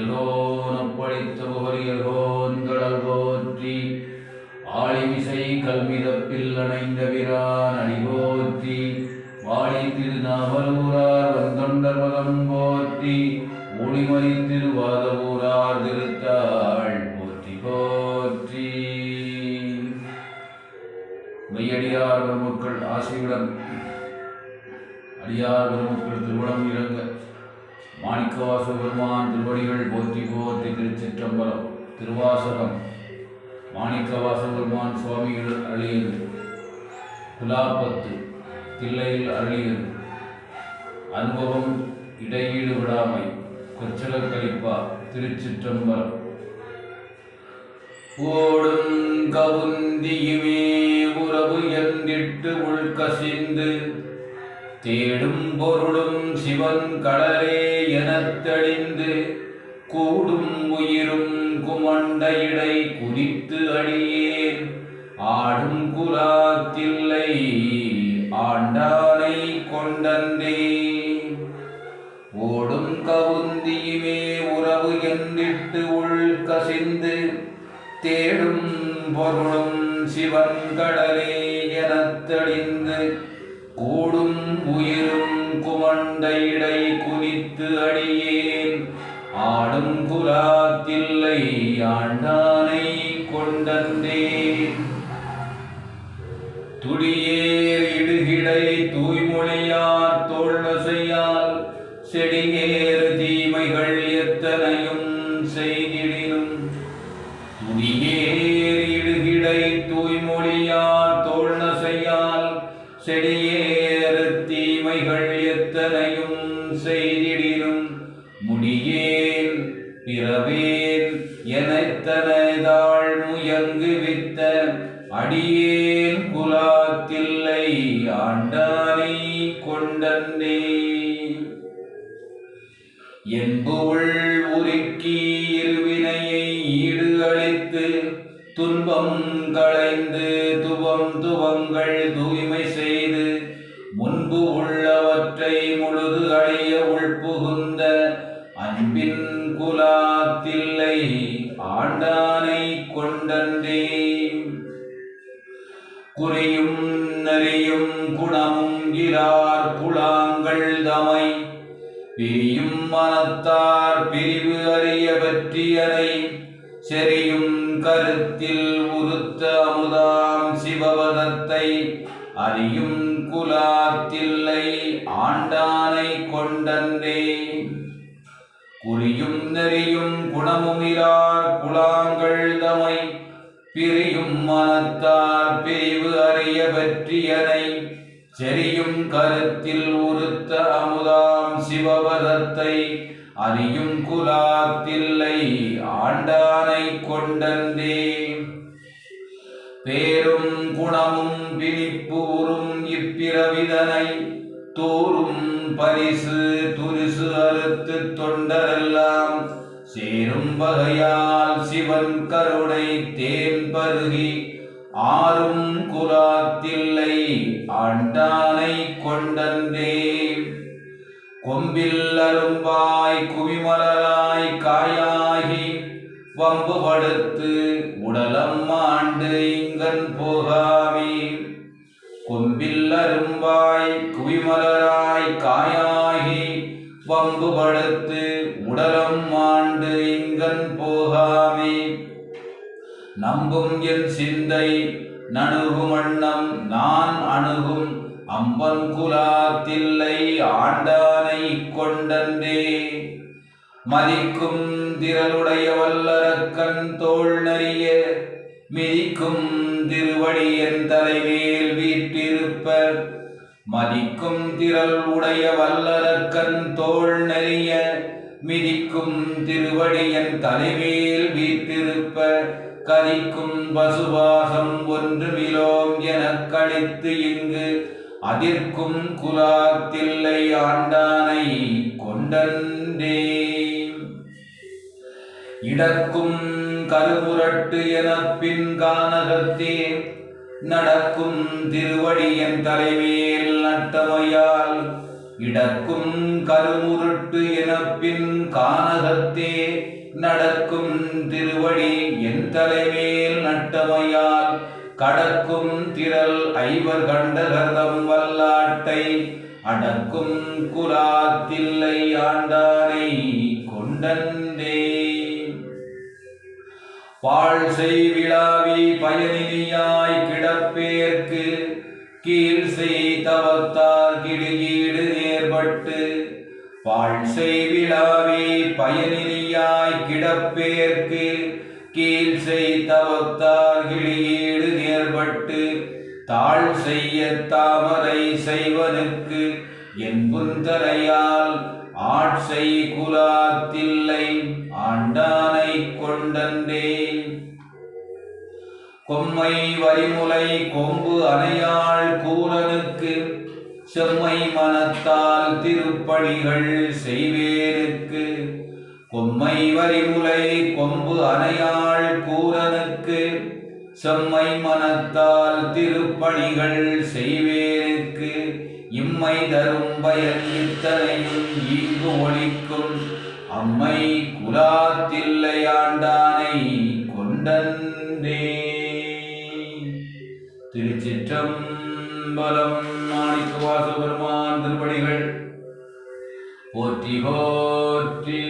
இயலோன் அப்படித்த புகழியலோன் கடல் போற்றி ஆளிமிசை கல்மிதப்பில் அணைந்த பிரான் அடி போற்றி வாழி திருநாவலூரார் வந்தொண்டர் மதம் போற்றி ஒளிமறி திருவாதவூரார் திருத்தாள் போற்றி போற்றி. மெய்யடியார் பெருமக்கள் ஆசையுடன் அடியார் பெருமக்கள் திருமணம் இறங்க மாணிக்கவாச பெருமான் திருவடிகள் போற்றி போற்றி. திருச்சிற்றம்பலம். திருவாசகம் மாணிக்கவாச பெருமான் சுவாமிகள் அருளியது. குலாப்பத்து தில்லையில் அருளியது. அனுபவம் இடையீடு விடாமை கொச்சல கலிப்பா. திருச்சிற்றம்பலம். ஓடும் கவுந்தியுமே உறவு என்றிட்டு உள்கசிந்து தேடும் பொருளும் சிவன் கடலே எனத் தெளிந்து கூடும் உயிரும் குமண்டையிடை குறித்து அடியேன் ஆடும் குலாத்தில்லை ஆண்டானை கொண்டந்தே. ஓடும் கவுந்தியுமே உறவு என்றிட்டு உள்கசிந்து தேடும் பொருளும் சிவன் கடலே எனத் தெளிந்து கூடும் உயிரும் குமண்டையிடை குறித்து அடியேன் ஆடும் குலாத்தில்லை ஆண்டானை கொண்டந்தே. துடியேர் இடுகிடை தூய்மொழியார் தோல்நசையால் செடியேறு தீமைகள் எத்தனையும் செய்திடினும் துடியேர் இடுகிடை தூய்மொழியார் தோல்நசையால் செடியேறு தீமைகள் எத்தனையும் செய்திடினும் முடியேன் பிறவேன் எனத்தனதாள் முயங்கு வித்த அடியேன் குலாத்தில்லை ஆண்டானை கொண்டந்தே. என்புள் உருக்கி இருவினையை ஈடு அளித்து துன்பம் களைந்து துவங்கள் தூய்மை செய்து முன்பு உள்ளவற்றை முழுது அழிய உள்புகுந்த அன்பின் குலாத்தில்லை ஆண்டானை கொண்டந்தே. குறியும் நெறியும் குணமும் இரார் குலாங்கள் தமை பிரியும் மனத்தார் பிரிவு அறிய பற்றியதை செறியும் கருத்தில் உறுத்த அமுதாம் சிவபதத்தை அறியும் குலாத்தில்லை ஆண்டானை கொண்டந்தே. குறியும் நெறியும் குணமும் இரார் குலாங்கள் தமை பிரியும் மனத்தார் பிரிவு அறிய பற்றியனை செறியும் கருத்தில் உறுத்த அமுதாம் சிவபதத்தை அறியும் குலாத்தில்லை ஆண்டானை கொண்டந்தே. பேரும் குணமும் பிணிப்பு உறும் இப்பிறவிதனை தோறும் பரிசு துரிசு அறுத்து தொண்டரெல்லாம் சேரும் வகையால் சிவன் கருணை தேன் பருகி ஆறும் குலாத்தில்லை ஆண்டானை கொண்டந்தே. கொம்பில் அரும்பாய் குவிமலராய் காயாகி வம்பு படுத்து உடலம் ஆண்டு இங்கன் போகாமே. கொம்பில் அரும்பாய் குவிமலராய் காயாகி வம்பு படுத்து உடலம் ஆண்டு இங்கன் போகாமே. நம்பும் என் சிந்தை நணுகும் வண்ணம் நான் அணுகும் அம்பன் குலாத்தில்லை ஆண்டானை கொண்டந்தே. மதிக்கும் திரளுடைய வல்லரக்கன் தோள் நறிய மிதிக்கும் திருவடியன் தலைமேல் வீற்றிருப்ப மதிக்கும் திரள் உடைய வல்லரக்கன் தோள் நெறிய மிதிக்கும் திருவடியன் தலைமேல் வீற்றிருப்ப கதிக்கும் பசுவாசம் ஒன்றுமிலோம் எனக் கழித்து இங்கு அதிர்க்கும் குலாத்தில்லை ஆண்டானை கொண்டந்தே. இடக்கும் கருமுரட்டு எனப் பின் கானகத்தே நடக்கும் திருவடியன் தலைமேல் நட்டமையால் இடக்கும் கருமுருட்டு எனப்பின் கானகத்தே நடக்கும் திருவடி என் தலைமேல் நட்டமையால் கடக்கும் திரள் ஐவர் கண்டகர்தம் வல்லாட்டை அடக்கும் குலாத்தில்லை ஆண்டானை கொண்டந்தே பாழ் செய் விழாவி பயனிலியாய் கிடப்பேற்கு கீழ் செய் தவத்தார் கிடுகீடு நேர்பட்டு பாழ் செய் விழாவி பயனிலியாய் கிடப்பேற்கு கீழ் செய் தவத்தார் கிடுகீடு நேர்பட்டு தாழ் செய்ய தாமரை செய்வனுக்கு என் புந்தலையால் ஆட்சை குலாத்தில்லை ஆண்டானை கொண்டந்தே கொம்மை வரிமுலை கொம்பு அணையாள் கூரனுக்கு செம்மை மனத்தால் திருப்பணிகள் செய்வேனுக்கு கொம்மை வரிமுலை கொம்பு அணையாள் கூரனுக்கு செம்மை மனத்தால் திருப்பணிகள் செய்வேனுக்கு இம்மை தரும் பயன் இத்தனையும் ஈங்கு ஒழிக்கும் அம்மை குலாத்தில்லை ஆண்டானை கொண்டந்தே. திருச்சிற்றம்பலம். மாணிக்கவாச பெருமான் திருப்பணிகள் போற்றி போற்றி.